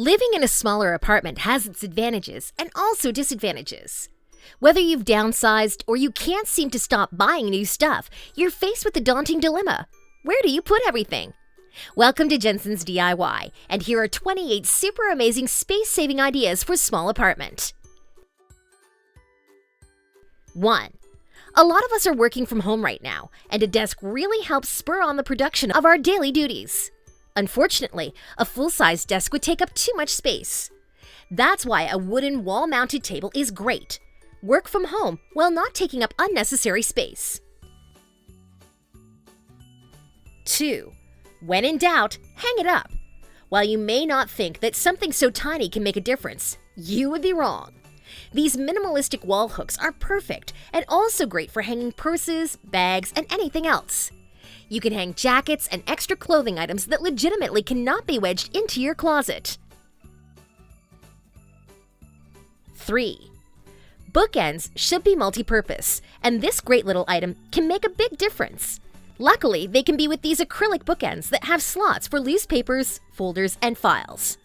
Living in a smaller apartment has its advantages and also disadvantages. Whether you've downsized or you can't seem to stop buying new stuff, you're faced with a daunting dilemma. Where do you put everything? Welcome to Jensen's DIY, and here are 28 super amazing space-saving ideas for small apartment. 1. A lot of us are working from home right now, and a desk really helps spur on the production of our daily duties. Unfortunately, a full-size desk would take up too much space. That's why a wooden wall-mounted table is great. Work from home while not taking up unnecessary space. 2. When in doubt, hang it up. While you may not think that something so tiny can make a difference, you would be wrong. These minimalistic wall hooks are perfect and also great for hanging purses, bags, and anything else. You can hang jackets and extra clothing items that legitimately cannot be wedged into your closet. 3. Bookends should be multi-purpose, and this great little item can make a big difference. Luckily, they can be with these acrylic bookends that have slots for loose papers, folders, and files.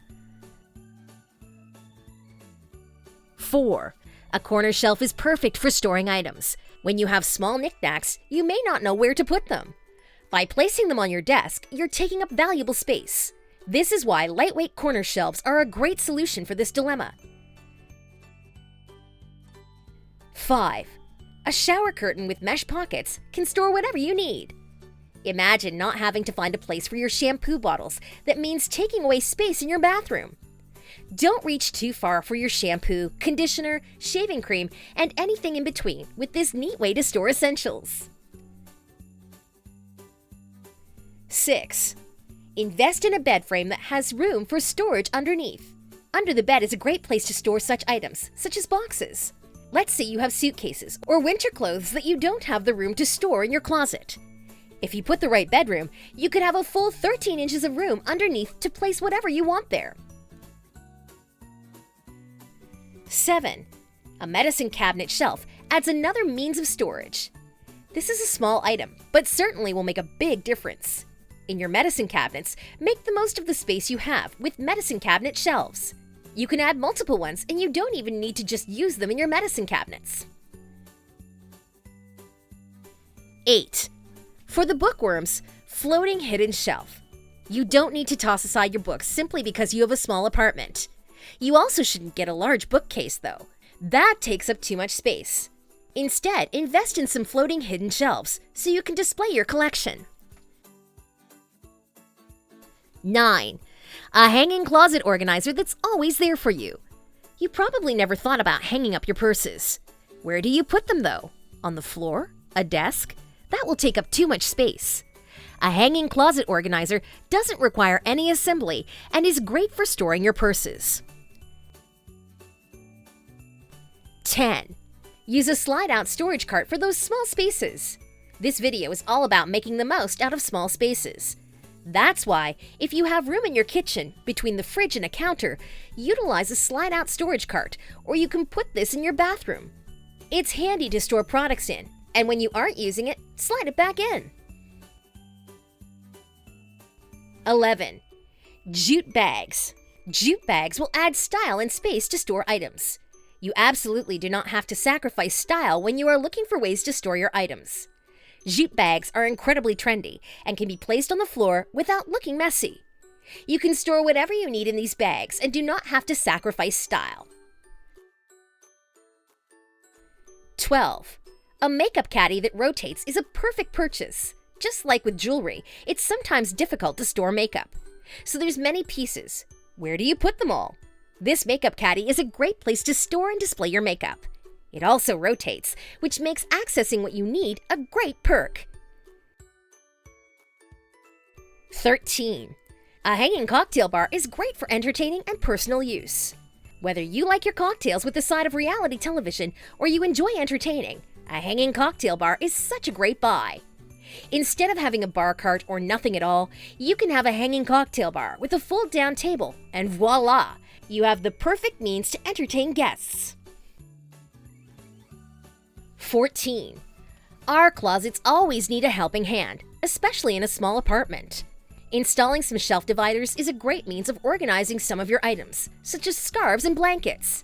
4. A corner shelf is perfect for storing items. When you have small knickknacks, you may not know where to put them. By placing them on your desk, you're taking up valuable space. This is why lightweight corner shelves are a great solution for this dilemma. 5. A shower curtain with mesh pockets can store whatever you need. Imagine not having to find a place for your shampoo bottles. That means taking away space in your bathroom. Don't reach too far for your shampoo, conditioner, shaving cream, and anything in between with this neat way to store essentials. 6. Invest in a bed frame that has room for storage underneath. Under the bed is a great place to store such items, such as boxes. Let's say you have suitcases or winter clothes that you don't have the room to store in your closet. If you put the right bedroom, you could have a full 13 inches of room underneath to place whatever you want there. 7. A medicine cabinet shelf adds another means of storage. This is a small item, but certainly will make a big difference. In your medicine cabinets, make the most of the space you have with medicine cabinet shelves. You can add multiple ones, and you don't even need to just use them in your medicine cabinets. 8. For the bookworms, floating hidden shelf. You don't need to toss aside your books simply because you have a small apartment. You also shouldn't get a large bookcase, though. That takes up too much space. Instead, invest in some floating hidden shelves so you can display your collection. 9. A hanging closet organizer that's always there for you. You probably never thought about hanging up your purses. Where do you put them, though? On the floor? A desk? That will take up too much space. A hanging closet organizer doesn't require any assembly and is great for storing your purses. 10. Use a slide-out storage cart for those small spaces. This video is all about making the most out of small spaces. That's why, if you have room in your kitchen, between the fridge and a counter, utilize a slide-out storage cart, or you can put this in your bathroom. It's handy to store products in, and when you aren't using it, slide it back in. 11. Jute bags. Jute bags will add style and space to store items. You absolutely do not have to sacrifice style when you are looking for ways to store your items. Jute bags are incredibly trendy and can be placed on the floor without looking messy. You can store whatever you need in these bags and do not have to sacrifice style. 12. A makeup caddy that rotates is a perfect purchase. Just like with jewelry, it's sometimes difficult to store makeup. So there's many pieces. Where do you put them all? This makeup caddy is a great place to store and display your makeup. It also rotates, which makes accessing what you need a great perk. 13. A hanging cocktail bar is great for entertaining and personal use. Whether you like your cocktails with a side of reality television or you enjoy entertaining, a hanging cocktail bar is such a great buy. Instead of having a bar cart or nothing at all, you can have a hanging cocktail bar with a fold-down table, and voila! You have the perfect means to entertain guests. 14. Our closets always need a helping hand, especially in a small apartment. Installing some shelf dividers is a great means of organizing some of your items, such as scarves and blankets.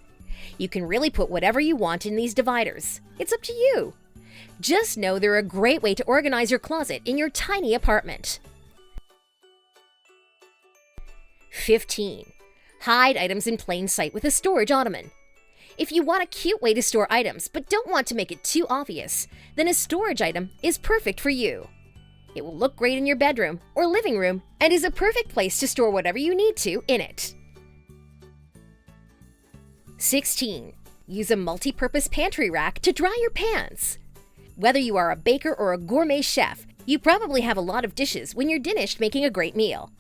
You can really put whatever you want in these dividers. It's up to you. Just know they're a great way to organize your closet in your tiny apartment. 15. Hide items in plain sight with a storage ottoman. If you want a cute way to store items but don't want to make it too obvious, then a storage item is perfect for you. It will look great in your bedroom or living room and is a perfect place to store whatever you need to in it. 16. Use a multi-purpose pantry rack to dry your pans. Whether you are a baker or a gourmet chef, you probably have a lot of dishes when you're finished making a great meal.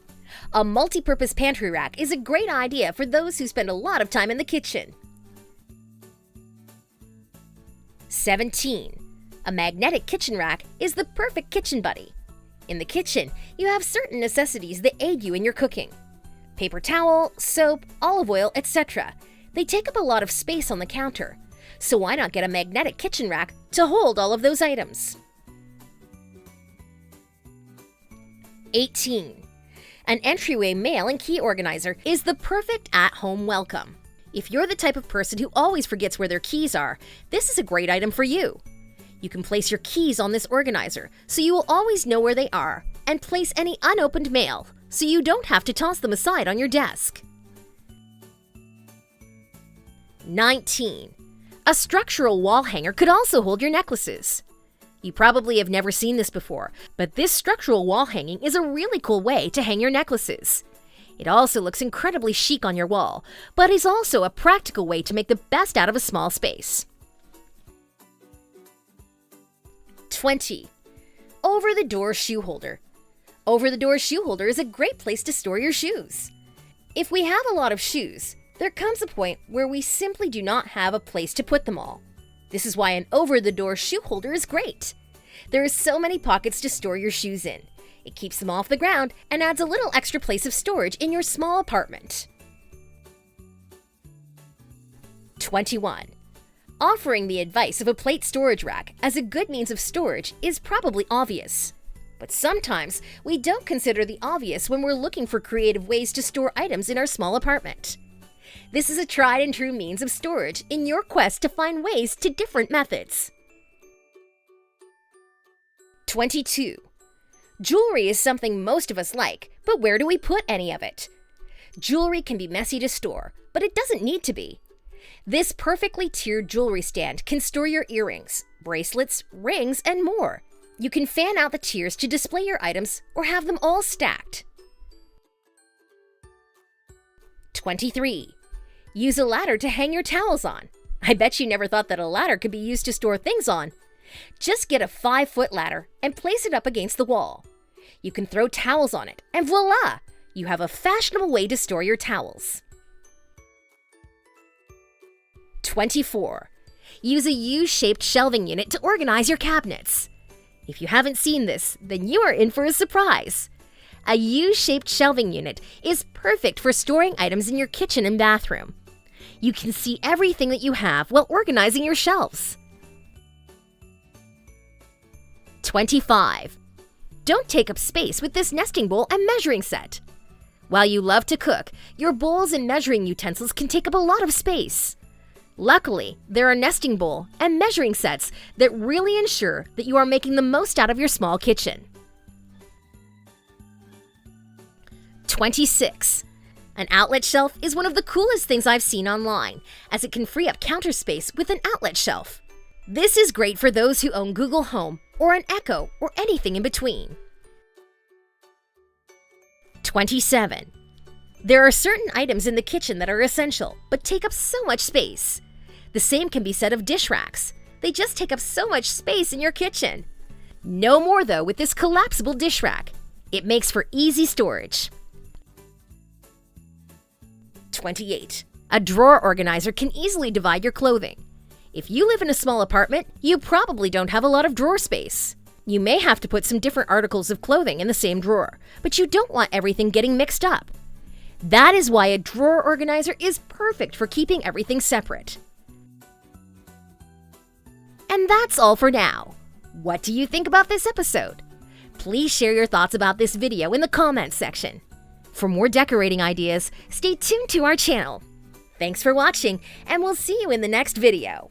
A multi-purpose pantry rack is a great idea for those who spend a lot of time in the kitchen. 17. A magnetic kitchen rack is the perfect kitchen buddy. In the kitchen, you have certain necessities that aid you in your cooking. Paper towel, soap, olive oil, etc. They take up a lot of space on the counter, so why not get a magnetic kitchen rack to hold all of those items? 18. An Entryway mail and key organizer is the perfect at-home welcome. If you're the type of person who always forgets where their keys are, this is a great item for you. You can place your keys on this organizer so you will always know where they are, and place any unopened mail so you don't have to toss them aside on your desk. 19. A structural wall hanger could also hold your necklaces. You probably have never seen this before, but this structural wall hanging is a really cool way to hang your necklaces. It also looks incredibly chic on your wall, but is also a practical way to make the best out of a small space. 20. Over-the-door shoe holder. Over-the-door shoe holder is a great place to store your shoes. If we have a lot of shoes, there comes a point where we simply do not have a place to put them all. This is why an over-the-door shoe holder is great. There are so many pockets to store your shoes in. It keeps them off the ground and adds a little extra place of storage in your small apartment. 21. Offering the advice of a plate storage rack as a good means of storage is probably obvious. But sometimes we don't consider the obvious when we're looking for creative ways to store items in our small apartment. This is a tried and true means of storage in your quest to find ways to different methods. 22. Jewelry is something most of us like, but where do we put any of it? Jewelry can be messy to store, but it doesn't need to be. This perfectly tiered jewelry stand can store your earrings, bracelets, rings, and more. You can fan out the tiers to display your items or have them all stacked. 23. Use a ladder to hang your towels on. I bet you never thought that a ladder could be used to store things on. Just get a 5-foot ladder and place it up against the wall. You can throw towels on it, and voila! You have a fashionable way to store your towels. 24. Use a U-shaped shelving unit to organize your cabinets. If you haven't seen this, then you are in for a surprise. A U-shaped shelving unit is perfect for storing items in your kitchen and bathroom. You can see everything that you have while organizing your shelves. 25. Don't take up space with this nesting bowl and measuring set. While you love to cook, your bowls and measuring utensils can take up a lot of space. Luckily, there are nesting bowl and measuring sets that really ensure that you are making the most out of your small kitchen. 26. An outlet shelf is one of the coolest things I've seen online, as it can free up counter space with an outlet shelf. This is great for those who own Google Home or an Echo or anything in between. 27. There are certain items in the kitchen that are essential, but take up so much space. The same can be said of dish racks. They just take up so much space in your kitchen. No more though with this collapsible dish rack. It makes for easy storage. 28. A drawer organizer can easily divide your clothing. If you live in a small apartment, you probably don't have a lot of drawer space. You may have to put some different articles of clothing in the same drawer, but you don't want everything getting mixed up. That is why a drawer organizer is perfect for keeping everything separate. And that's all for now. What do you think about this episode? Please share your thoughts about this video in the comments section. For more decorating ideas, stay tuned to our channel. Thanks for watching, and we'll see you in the next video.